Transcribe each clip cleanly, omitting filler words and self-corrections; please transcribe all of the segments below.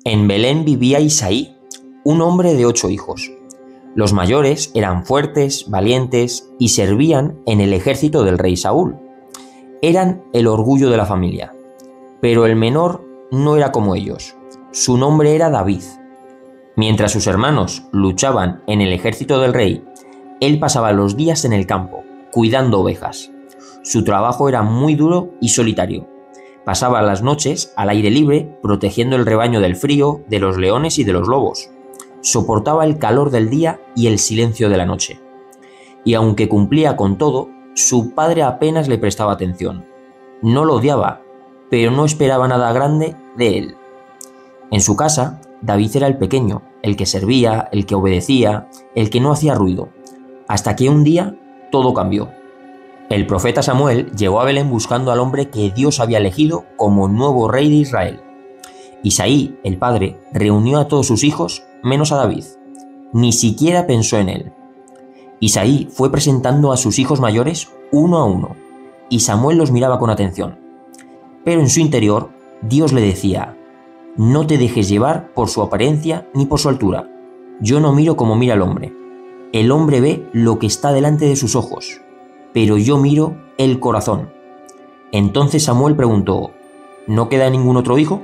En Belén vivía Isaí, un hombre de 8 hijos. Los mayores eran fuertes, valientes y servían en el ejército del rey Saúl. Eran el orgullo de la familia. Pero el menor no era como ellos. Su nombre era David. Mientras sus hermanos luchaban en el ejército del rey, él pasaba los días en el campo, cuidando ovejas. Su trabajo era muy duro y solitario. Pasaba las noches al aire libre, protegiendo el rebaño del frío, de los leones y de los lobos. Soportaba el calor del día y el silencio de la noche. Y aunque cumplía con todo, su padre apenas le prestaba atención. No lo odiaba, pero no esperaba nada grande de él. En su casa, David era el pequeño, el que servía, el que obedecía, el que no hacía ruido. Hasta que un día todo cambió. El profeta Samuel llegó a Belén buscando al hombre que Dios había elegido como nuevo rey de Israel. Isaí, el padre, reunió a todos sus hijos menos a David. Ni siquiera pensó en él. Isaí fue presentando a sus hijos mayores uno a uno, y Samuel los miraba con atención. Pero en su interior, Dios le decía: no te dejes llevar por su apariencia ni por su altura. Yo no miro como mira el hombre. El hombre ve lo que está delante de sus ojos, pero yo miro el corazón. Entonces Samuel preguntó: ¿no queda ningún otro hijo?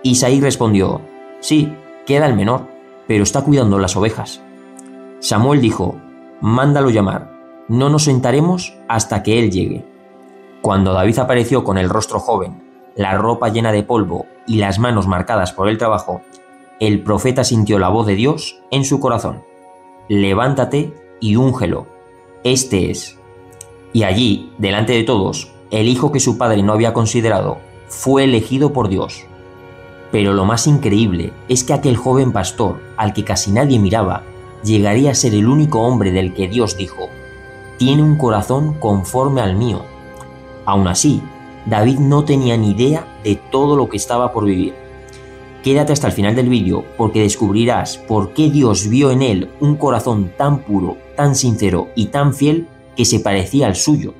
Isaí respondió: sí, queda el menor, pero está cuidando las ovejas. Samuel dijo: mándalo llamar, no nos sentaremos hasta que él llegue. Cuando David apareció con el rostro joven, la ropa llena de polvo y las manos marcadas por el trabajo, el profeta sintió la voz de Dios en su corazón: levántate y úngelo, este es. Y allí, delante de todos, el hijo que su padre no había considerado fue elegido por Dios. Pero lo más increíble es que aquel joven pastor, al que casi nadie miraba, llegaría a ser el único hombre del que Dios dijo: tiene un corazón conforme al mío. Aún así, David no tenía ni idea de todo lo que estaba por vivir. Quédate hasta el final del vídeo porque descubrirás por qué Dios vio en él un corazón tan puro, tan sincero y tan fiel que se parecía al suyo.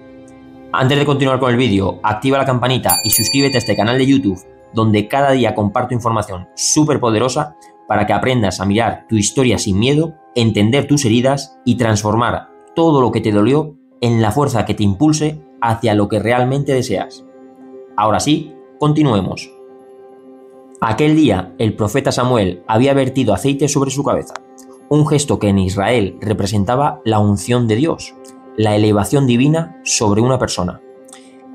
Antes de continuar con el vídeo, activa la campanita y suscríbete a este canal de YouTube, donde cada día comparto información súper poderosa para que aprendas a mirar tu historia sin miedo, entender tus heridas y transformar todo lo que te dolió en la fuerza que te impulse hacia lo que realmente deseas. Ahora sí, continuemos. Aquel día, el profeta Samuel había vertido aceite sobre su cabeza, un gesto que en Israel representaba la unción de Dios, la elevación divina sobre una persona.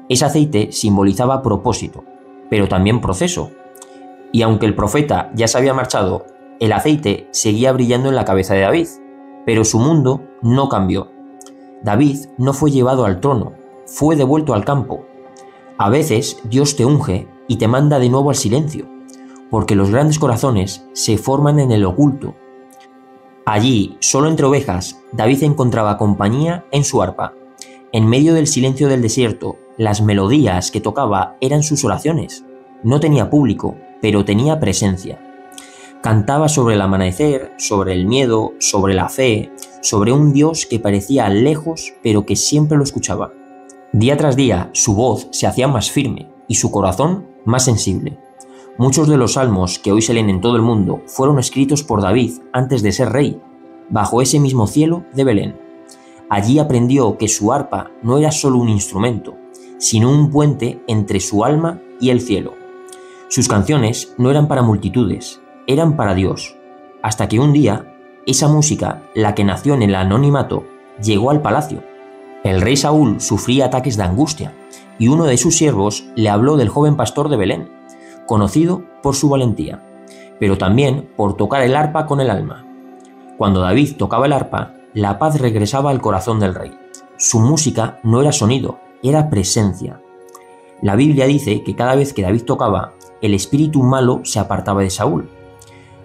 Ese aceite simbolizaba propósito, pero también proceso. Y aunque el profeta ya se había marchado, el aceite seguía brillando en la cabeza de David, pero su mundo no cambió. David no fue llevado al trono, fue devuelto al campo. A veces Dios te unge y te manda de nuevo al silencio, porque los grandes corazones se forman en el oculto. Allí, solo entre ovejas, David encontraba compañía en su arpa. En medio del silencio del desierto, las melodías que tocaba eran sus oraciones. No tenía público, pero tenía presencia. Cantaba sobre el amanecer, sobre el miedo, sobre la fe, sobre un Dios que parecía lejos, pero que siempre lo escuchaba. Día tras día, su voz se hacía más firme y su corazón más sensible. Muchos de los salmos que hoy se leen en todo el mundo fueron escritos por David antes de ser rey, bajo ese mismo cielo de Belén. Allí aprendió que su arpa no era solo un instrumento, sino un puente entre su alma y el cielo. Sus canciones no eran para multitudes, eran para Dios, hasta que un día, esa música, la que nació en el anonimato, llegó al palacio. El rey Saúl sufría ataques de angustia, y uno de sus siervos le habló del joven pastor de Belén, conocido por su valentía, pero también por tocar el arpa con el alma. Cuando David tocaba el arpa, la paz regresaba al corazón del rey. Su música no era sonido, era presencia. La Biblia dice que cada vez que David tocaba, el espíritu malo se apartaba de Saúl.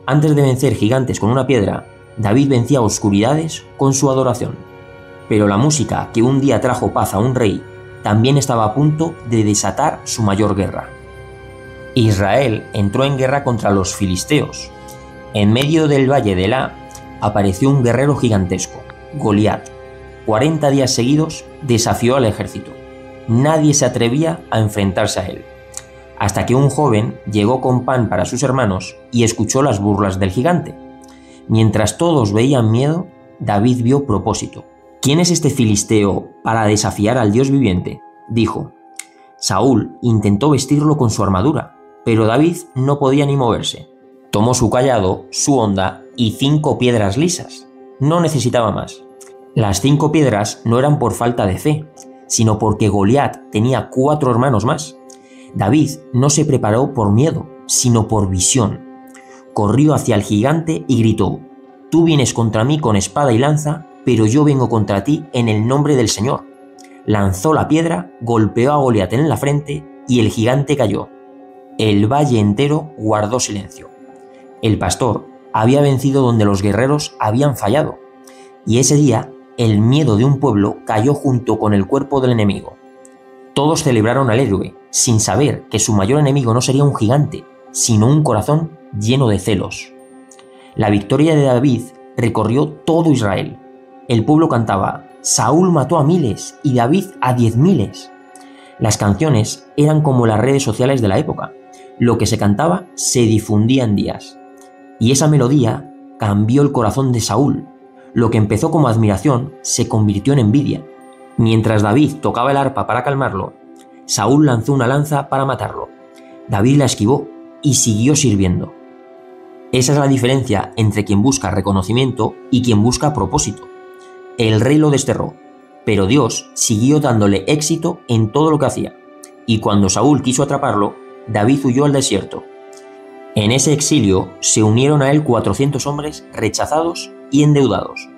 Antes de vencer gigantes con una piedra, David vencía oscuridades con su adoración. Pero la música que un día trajo paz a un rey, también estaba a punto de desatar su mayor guerra. Israel entró en guerra contra los filisteos. En medio del valle de Elá apareció un guerrero gigantesco, Goliat. 40 días seguidos desafió al ejército. Nadie se atrevía a enfrentarse a él. hasta que un joven llegó con pan para sus hermanos y escuchó las burlas del gigante. Mientras todos veían miedo, David vio propósito. ¿Quién es este filisteo para desafiar al Dios viviente?, dijo. Saúl intentó vestirlo con su armadura, pero David no podía ni moverse. Tomó su cayado, su honda y 5 piedras lisas. No necesitaba más. Las 5 piedras no eran por falta de fe, sino porque Goliat tenía 4 hermanos más. David no se preparó por miedo, sino por visión. Corrió hacia el gigante y gritó: «Tú vienes contra mí con espada y lanza, pero yo vengo contra ti en el nombre del Señor». Lanzó la piedra, golpeó a Goliat en la frente y el gigante cayó. El valle entero guardó silencio. El pastor había vencido donde los guerreros habían fallado, y ese día el miedo de un pueblo cayó junto con el cuerpo del enemigo. Todos celebraron al héroe, sin saber que su mayor enemigo no sería un gigante, sino un corazón lleno de celos. La victoria de David recorrió todo Israel. El pueblo cantaba: «Saúl mató a miles y David a 10.000». Las canciones eran como las redes sociales de la época. Lo que se cantaba se difundía en días. Y esa melodía cambió el corazón de Saúl. Lo que empezó como admiración se convirtió en envidia. Mientras David tocaba el arpa para calmarlo, Saúl lanzó una lanza para matarlo. David la esquivó y siguió sirviendo. Esa es la diferencia entre quien busca reconocimiento y quien busca propósito. El rey lo desterró, pero Dios siguió dándole éxito en todo lo que hacía. Y cuando Saúl quiso atraparlo, David huyó al desierto. En ese exilio se unieron a él 400 hombres rechazados y endeudados.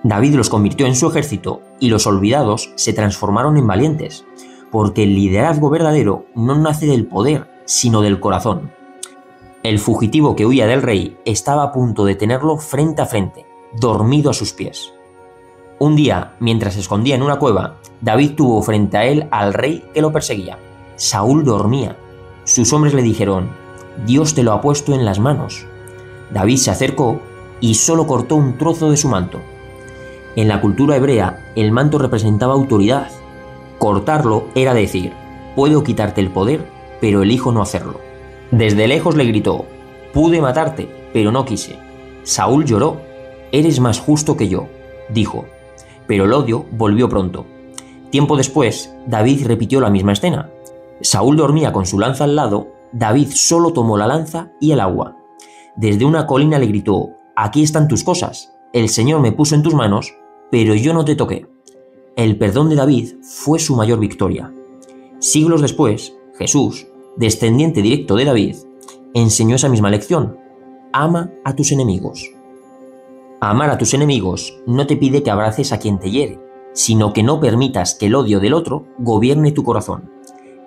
David los convirtió en su ejército y los olvidados se transformaron en valientes, porque el liderazgo verdadero no nace del poder, sino del corazón. El fugitivo que huía del rey estaba a punto de tenerlo frente a frente, dormido a sus pies. Un día, mientras se escondía en una cueva, David tuvo frente a él al rey que lo perseguía. Saúl dormía. Sus hombres le dijeron: «Dios te lo ha puesto en las manos». David se acercó y solo cortó un trozo de su manto. En la cultura hebrea, el manto representaba autoridad. Cortarlo era decir: «Puedo quitarte el poder, pero elijo no hacerlo». Desde lejos le gritó: «Pude matarte, pero no quise». Saúl lloró. «Eres más justo que yo», dijo. Pero el odio volvió pronto. Tiempo después, David repitió la misma escena. Saúl dormía con su lanza al lado, David solo tomó la lanza y el agua. Desde una colina le gritó: «Aquí están tus cosas. El Señor me puso en tus manos, pero yo no te toqué». El perdón de David fue su mayor victoria. Siglos después, Jesús, descendiente directo de David, enseñó esa misma lección: ama a tus enemigos. Amar a tus enemigos no te pide que abraces a quien te hiere, sino que no permitas que el odio del otro gobierne tu corazón.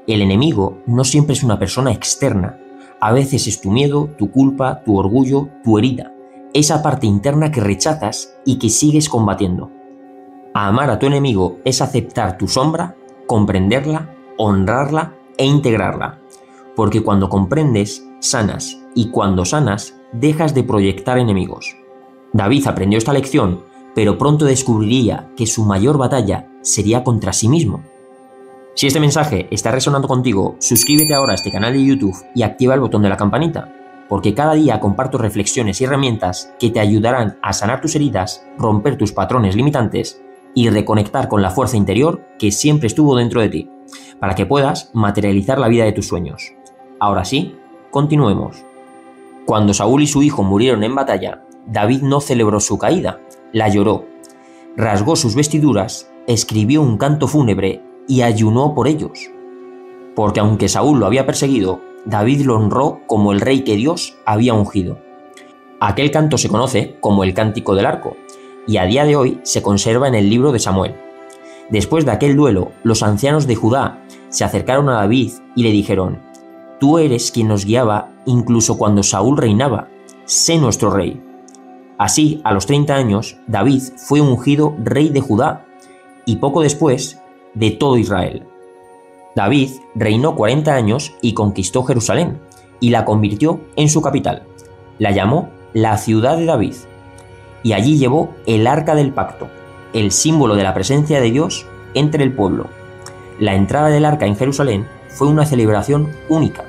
El enemigo no siempre es una persona externa. A veces es tu miedo, tu culpa, tu orgullo, tu herida, esa parte interna que rechazas y que sigues combatiendo. Amar a tu enemigo es aceptar tu sombra, comprenderla, honrarla e integrarla. Porque cuando comprendes, sanas, y cuando sanas, dejas de proyectar enemigos. David aprendió esta lección, pero pronto descubriría que su mayor batalla sería contra sí mismo. Si este mensaje está resonando contigo, suscríbete ahora a este canal de YouTube y activa el botón de la campanita, porque cada día comparto reflexiones y herramientas que te ayudarán a sanar tus heridas, romper tus patrones limitantes y reconectar con la fuerza interior que siempre estuvo dentro de ti, para que puedas materializar la vida de tus sueños. Ahora sí, continuemos. Cuando Saúl y su hijo murieron en batalla, David no celebró su caída, la lloró. Rasgó sus vestiduras, escribió un canto fúnebre y ayunó por ellos. Porque aunque Saúl lo había perseguido, David lo honró como el rey que Dios había ungido. Aquel canto se conoce como el Cántico del Arco y a día de hoy se conserva en el libro de Samuel. Después de aquel duelo, los ancianos de Judá se acercaron a David y le dijeron: «Tú eres quien nos guiaba incluso cuando Saúl reinaba. Sé nuestro rey». Así, a los 30 años, David fue ungido rey de Judá y poco después de todo Israel. David reinó 40 años y conquistó Jerusalén y la convirtió en su capital. La llamó la ciudad de David y allí llevó el arca del pacto, el símbolo de la presencia de Dios entre el pueblo. La entrada del arca en Jerusalén fue una celebración única,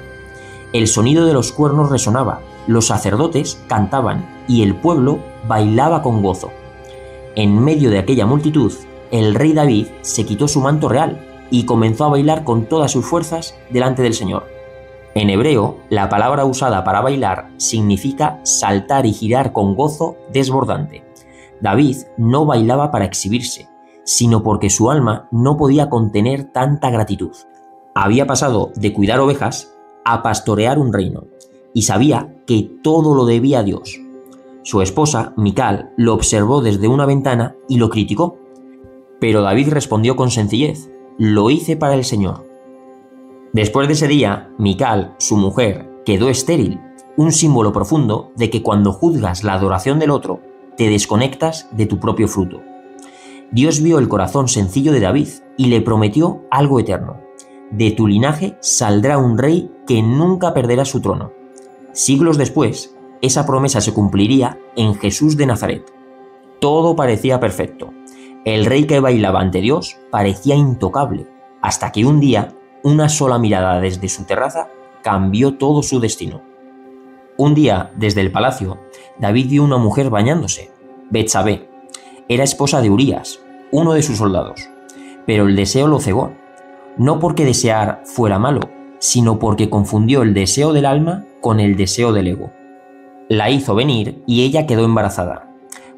El sonido de los cuernos resonaba, los sacerdotes cantaban y el pueblo bailaba con gozo. En medio de aquella multitud, el rey David se quitó su manto real y comenzó a bailar con todas sus fuerzas delante del Señor. En hebreo, la palabra usada para bailar significa saltar y girar con gozo desbordante. David no bailaba para exhibirse, sino porque su alma no podía contener tanta gratitud. Había pasado de cuidar ovejas a pastorear un reino, y sabía que todo lo debía a Dios. Su esposa, Mical, lo observó desde una ventana y lo criticó. Pero David respondió con sencillez: «Lo hice para el Señor». Después de ese día, Mical, su mujer, quedó estéril, un símbolo profundo de que cuando juzgas la adoración del otro, te desconectas de tu propio fruto. Dios vio el corazón sencillo de David y le prometió algo eterno. De tu linaje saldrá un rey que nunca perderá su trono. Siglos después, esa promesa se cumpliría en Jesús de Nazaret. Todo parecía perfecto. El rey que bailaba ante Dios parecía intocable, hasta que un día, una sola mirada desde su terraza cambió todo su destino. Un día, desde el palacio, David vio una mujer bañándose, Betsabé. Era esposa de Urías, uno de sus soldados. Pero el deseo lo cegó. No porque desear fuera malo, sino porque confundió el deseo del alma con el deseo del ego. La hizo venir y ella quedó embarazada.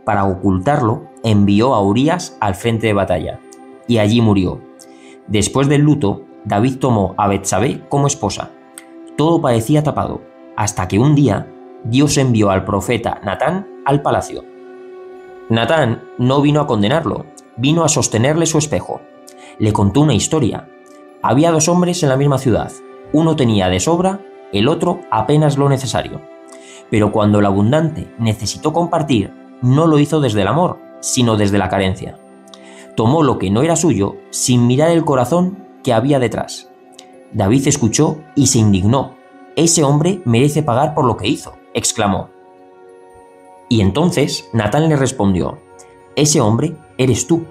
Para ocultarlo, envió a Urías al frente de batalla, y allí murió. Después del luto, David tomó a Betsabé como esposa. Todo parecía tapado, hasta que un día Dios envió al profeta Natán al palacio. Natán no vino a condenarlo, vino a sostenerle su espejo. Le contó una historia. Había dos hombres en la misma ciudad. Uno tenía de sobra, el otro apenas lo necesario. Pero cuando el abundante necesitó compartir, no lo hizo desde el amor, sino desde la carencia. Tomó lo que no era suyo sin mirar el corazón que había detrás. David escuchó y se indignó. «Ese hombre merece pagar por lo que hizo», exclamó. Y entonces Natán le respondió: «Ese hombre eres tú».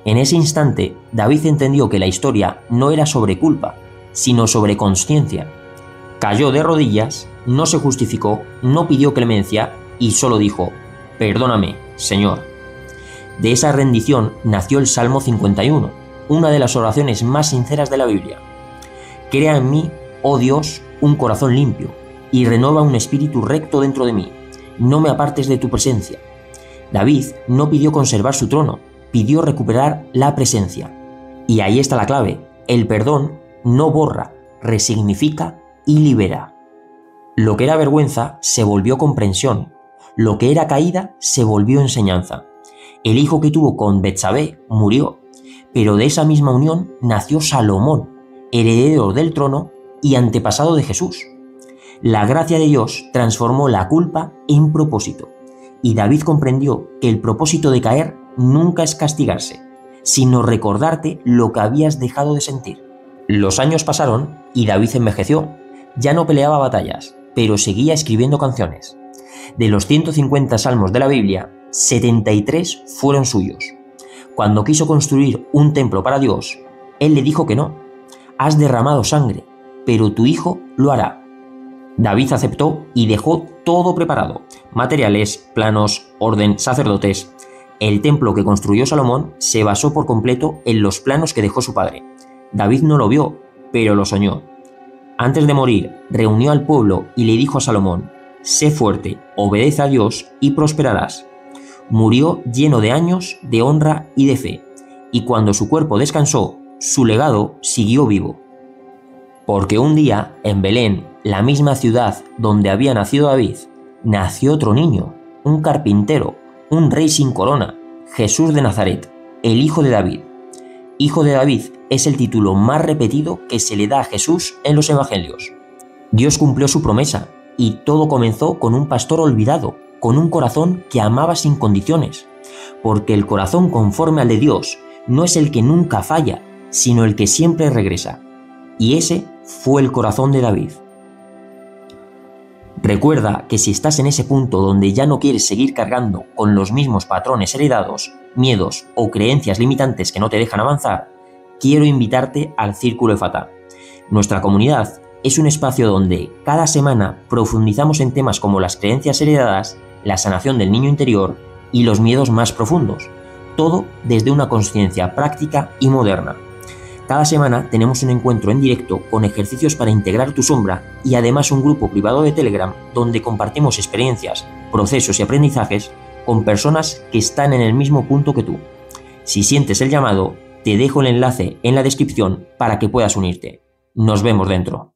En ese instante, David entendió que la historia no era sobre culpa, sino sobre consciencia. Cayó de rodillas, no se justificó, no pidió clemencia y solo dijo: «Perdóname, Señor». De esa rendición nació el Salmo 51, una de las oraciones más sinceras de la Biblia. «Crea en mí, oh Dios, un corazón limpio, y renueva un espíritu recto dentro de mí. No me apartes de tu presencia». David no pidió conservar su trono, pidió recuperar la presencia. Y ahí está la clave: el perdón no borra, resignifica y libera. Lo que era vergüenza se volvió comprensión, lo que era caída se volvió enseñanza. El hijo que tuvo con Betsabé murió, pero de esa misma unión nació Salomón, heredero del trono y antepasado de Jesús. La gracia de Dios transformó la culpa en propósito, y David comprendió que el propósito de caer nunca es castigarse, sino recordarte lo que habías dejado de sentir. Los años pasaron y David envejeció. Ya no peleaba batallas, pero seguía escribiendo canciones. De los 150 salmos de la Biblia, 73 fueron suyos. Cuando quiso construir un templo para Dios, él le dijo que no. «Has derramado sangre, pero tu hijo lo hará». David aceptó y dejó todo preparado: materiales, planos, orden, sacerdotes. El templo que construyó Salomón se basó por completo en los planos que dejó su padre. David no lo vio, pero lo soñó. Antes de morir, reunió al pueblo y le dijo a Salomón: «Sé fuerte, obedece a Dios y prosperarás». Murió lleno de años de honra y de fe, y cuando su cuerpo descansó, su legado siguió vivo. Porque un día, en Belén, la misma ciudad donde había nacido David, nació otro niño, un carpintero, un rey sin corona, Jesús de Nazaret, el hijo de David. Hijo de David es el título más repetido que se le da a Jesús en los evangelios. Dios cumplió su promesa y todo comenzó con un pastor olvidado, con un corazón que amaba sin condiciones, porque el corazón conforme al de Dios no es el que nunca falla, sino el que siempre regresa. Y ese fue el corazón de David. Recuerda que si estás en ese punto donde ya no quieres seguir cargando con los mismos patrones heredados, miedos o creencias limitantes que no te dejan avanzar, quiero invitarte al Círculo Efatá. Nuestra comunidad es un espacio donde cada semana profundizamos en temas como las creencias heredadas, la sanación del niño interior y los miedos más profundos, todo desde una conciencia práctica y moderna. Cada semana tenemos un encuentro en directo con ejercicios para integrar tu sombra y además un grupo privado de Telegram donde compartimos experiencias, procesos y aprendizajes con personas que están en el mismo punto que tú. Si sientes el llamado, te dejo el enlace en la descripción para que puedas unirte. Nos vemos dentro.